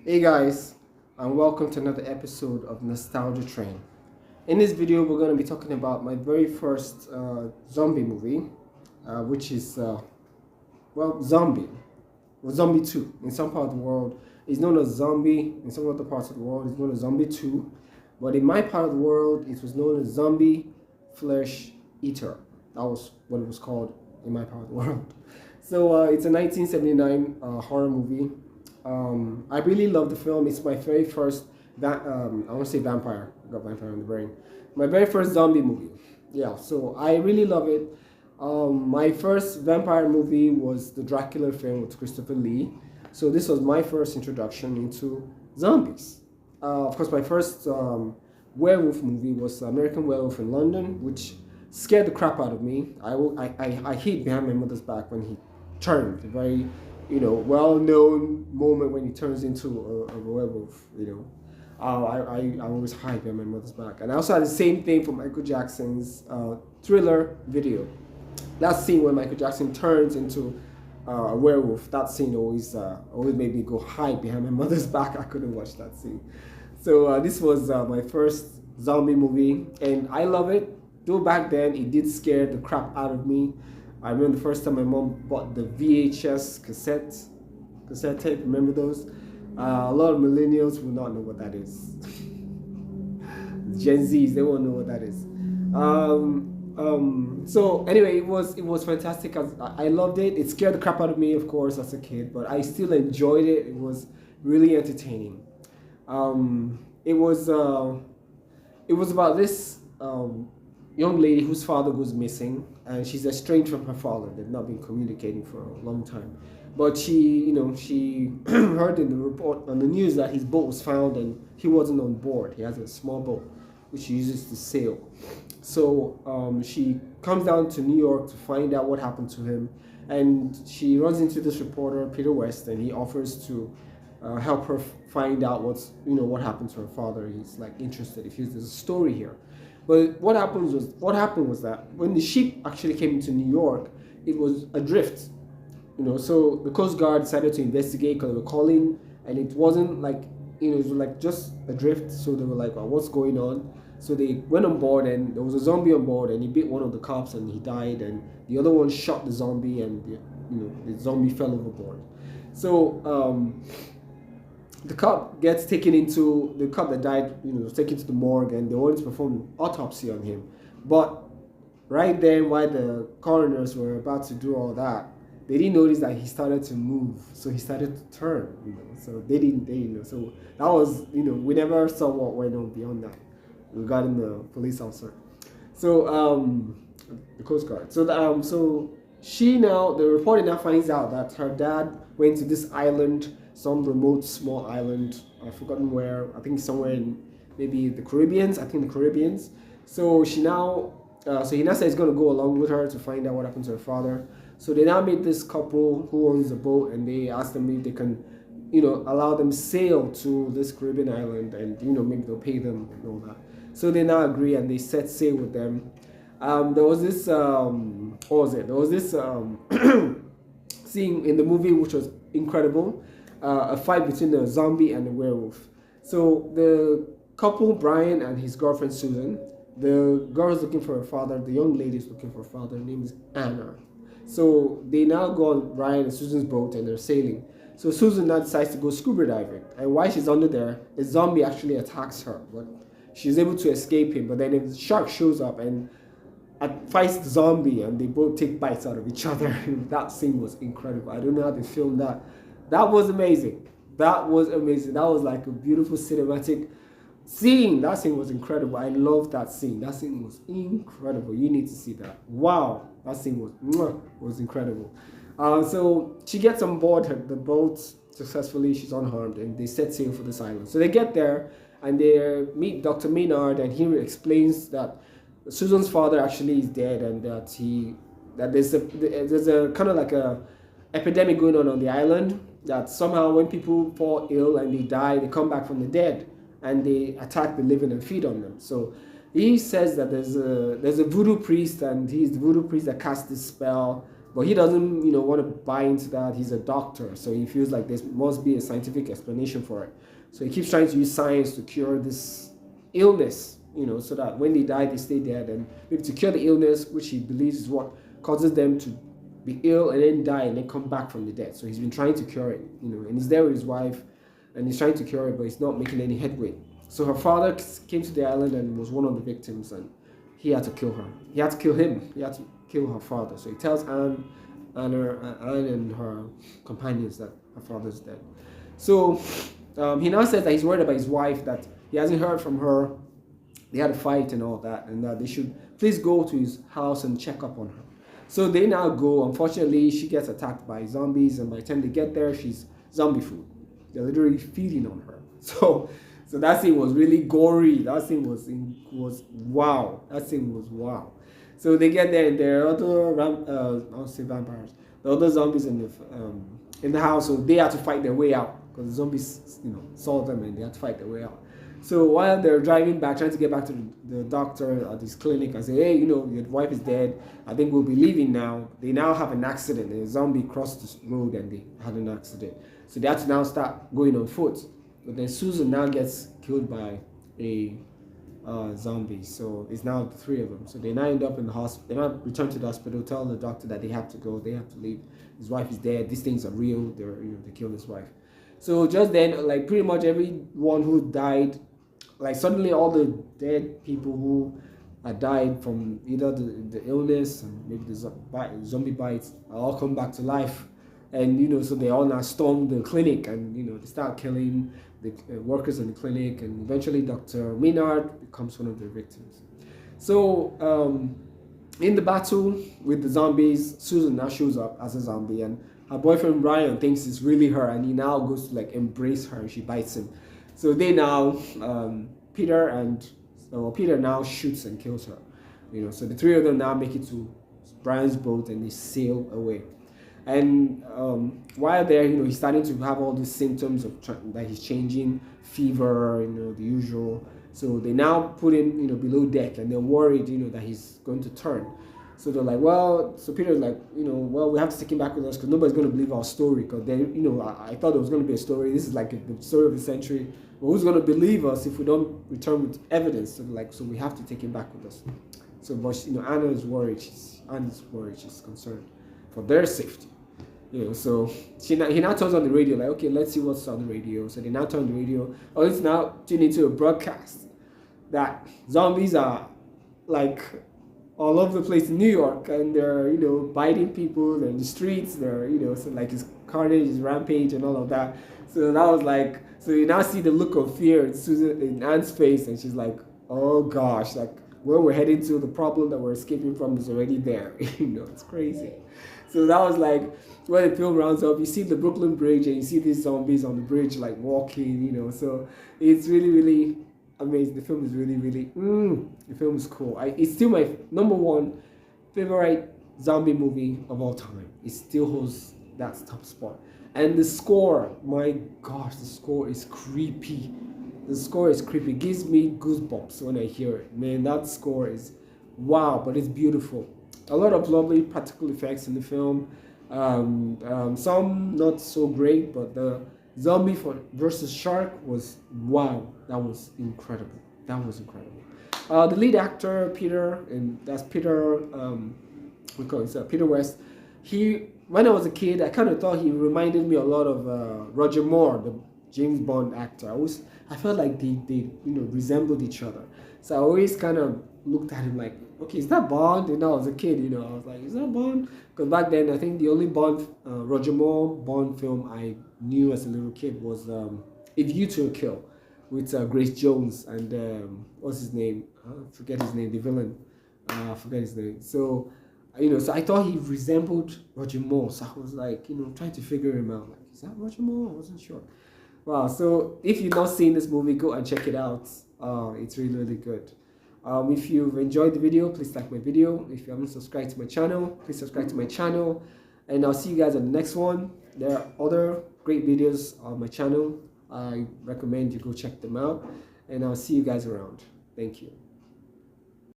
Hey guys, and welcome to another episode of Nostalgia Train. In this video, we're going to be talking about my very first zombie movie, which is, Zombie. Well, Zombie 2. In some part of the world, it's known as Zombie. In some other parts of the world, it's known as Zombie 2. But in my part of the world, it was known as Zombie Flesh Eater. That was what it was called in my part of the world. So it's a 1979 horror movie. I really love the film. It's my very first, I want to say vampire. I got vampire in the brain. My very first zombie movie. Yeah, so I really love it. My first vampire movie was the Dracula film with Christopher Lee. So this was my first introduction into zombies. Of course, my first werewolf movie was American Werewolf in London, which scared the crap out of me. I hid behind my mother's back when he turned. A very, well-known moment when he turns into a werewolf. I always hide behind my mother's back. And I also had the same thing for Michael Jackson's Thriller video. That scene when Michael Jackson turns into a werewolf, that scene always made me go hide behind my mother's back. I couldn't watch that scene. So this was my first zombie movie, and I love it. Though back then it did scare the crap out of me. I remember the first time my mom bought the VHS cassette tape. Remember those? A lot of millennials will not know what that is. Gen Zs, they won't know what that is. So anyway, it was fantastic. I loved it. It scared the crap out of me, of course, as a kid, but I still enjoyed it. It was really entertaining. It was about this young lady whose father goes missing, and she's estranged from her father. They've not been communicating for a long time. But she heard in the report on the news that his boat was found and he wasn't on board. He has a small boat which he uses to sail. So she comes down to New York to find out what happened to him, and she runs into this reporter, Peter West, and he offers to help her find out what happened to her father. He's like interested if there's a story here. But what happened was that when the ship actually came into New York, it was adrift. So the Coast Guard decided to investigate because they were calling, and it wasn't like, it was like just adrift. So they were like, well, what's going on? So they went on board, and there was a zombie on board, and he bit one of the cops, and he died, and the other one shot the zombie, and the zombie fell overboard. So the cop that died, was taken to the morgue, and they wanted to perform an autopsy on him. But right then, while the coroners were about to do all that, they didn't notice that he started to move. So he started to turn, So they didn't know. So that was, we never saw what went on beyond that regarding the police officer. So the Coast Guard. So the reporter now finds out that her dad went to this island, some remote small island, I've forgotten where. I think somewhere in maybe the Caribbean. So he now said he's going to go along with her to find out what happened to her father. So they now meet this couple who owns a boat, and they ask them if they can, allow them sail to this Caribbean island, and maybe they'll pay them and all that. So they now agree, and they set sail with them. There was this There was this scene in the movie which was incredible. A fight between the zombie and the werewolf. So the couple, Brian and his girlfriend Susan, the girl is looking for her father, the young lady is looking for her father. Her name is Anna. So they now go on Brian and Susan's boat, and they're sailing. So Susan now decides to go scuba diving, and while she's under there, a zombie actually attacks her, but she's able to escape him. But then a shark shows up and fights the zombie, and they both take bites out of each other. That scene was incredible. I don't know how they filmed that. That was amazing. That was like a beautiful cinematic scene. That scene was incredible. I loved that scene. That scene was incredible. You need to see that. Wow. That scene was incredible. So she gets on board the boat successfully. She's unharmed, and they set sail for this island. So they get there, and they meet Dr. Maynard, and he explains that Susan's father actually is dead, and that there's a kind of like a epidemic going on the island, that somehow when people fall ill and they die, they come back from the dead and they attack the living and feed on them. So he says that there's a voodoo priest, and he's the voodoo priest that casts this spell, but he doesn't, want to buy into that. He's a doctor, so he feels like there must be a scientific explanation for it. So he keeps trying to use science to cure this illness, so that when they die, they stay dead, and maybe to cure the illness, which he believes is what causes them to be ill and then die and then come back from the dead. So he's been trying to cure it, and he's there with his wife, and he's trying to cure it, but he's not making any headway. So her father came to the island and was one of the victims, and he had to kill her. He had to kill him. He had to kill her father. So he tells Anne and her companions that her father's dead. So he now says that he's worried about his wife, that he hasn't heard from her. They had a fight and all that, and that they should please go to his house and check up on her. So they now go. Unfortunately, she gets attacked by zombies, and by the time they get there, she's zombie food. They're literally feeding on her. So that scene was really gory. That scene was wow. That scene was wow. So they get there, and there are other I'll say vampires, the other zombies in the house. So they had to fight their way out because the zombies, saw them, and they had to fight their way out. So while they're driving back, trying to get back to the doctor at this clinic and say, hey, your wife is dead. I think we'll be leaving now. They now have an accident. A zombie crossed the road and they had an accident. So they have to now start going on foot. But then Susan now gets killed by a zombie. So it's now the three of them. So they now end up in the hospital. They now return to the hospital, tell the doctor that they have to go. They have to leave. His wife is dead. These things are real. They killed his wife. So just then, like pretty much everyone who died, like suddenly all the dead people who had died from either the illness and maybe the zombie bites all come back to life. And so they all now storm the clinic, and they start killing the workers in the clinic, and eventually Dr. Maynard becomes one of their victims. So in the battle with the zombies, Susan now shows up as a zombie, and her boyfriend Ryan thinks it's really her, and he now goes to like embrace her, and she bites him. So they now, Peter now shoots and kills her. So the three of them now make it to Brian's boat, and they sail away. And while there, he's starting to have all these symptoms of that he's changing, fever, the usual. So they now put him, below deck, and they're worried, that he's going to turn. So they're like, so Peter's like, we have to take him back with us because nobody's going to believe our story. Because then, I thought it was going to be a story. This is like the story of the century. But who's going to believe us if we don't return with evidence? So we have to take him back with us. So, but Anna's worried. She's concerned for their safety. So he now turns on the radio, like, okay, let's see what's on the radio. So they now turn the radio. Oh, it's now tuned into a broadcast that zombies are like all over the place in New York, and they're biting people. They're in the streets. They're so like it's carnage, it's rampage, and all of that. So that was like, so you now see the look of fear in Anne's face, and she's like, oh gosh, like where we're heading to, the problem that we're escaping from is already there. It's crazy. So that was like when the film rounds up. You see the Brooklyn Bridge, and you see these zombies on the bridge like walking. So it's really, really amazing. The film is really, really, the film is cool. It's still my number one favorite zombie movie of all time. It still holds that top spot. And the score, my gosh, the score is creepy. The score is creepy. It gives me goosebumps when I hear it. Man, that score is wow, but it's beautiful. A lot of lovely practical effects in the film. Some not so great, but the zombie versus shark was wow. That was incredible. The lead actor, Peter, and that's Peter. We call it Peter West. When I was a kid, I kind of thought he reminded me a lot of Roger Moore, the James Bond actor. I felt like they resembled each other. So I always kind of looked at him like, okay, is that Bond? I was a kid, I was like, is that Bond? Because back then, I think the only Bond, Roger Moore Bond film I knew as a little kid was A View to a Kill with Grace Jones and what's his name? I forget his name, the villain. I forget his name. So, so I thought he resembled Roger Moore. So I was like, trying to figure him out. Like, is that Roger Moore? I wasn't sure. Wow. So if you've not seen this movie, go and check it out. It's really, really good. If you've enjoyed the video, please like my video. If you haven't subscribed to my channel, please subscribe to my channel. And I'll see you guys on the next one. There are other great videos on my channel. I recommend you go check them out. And I'll see you guys around. Thank you.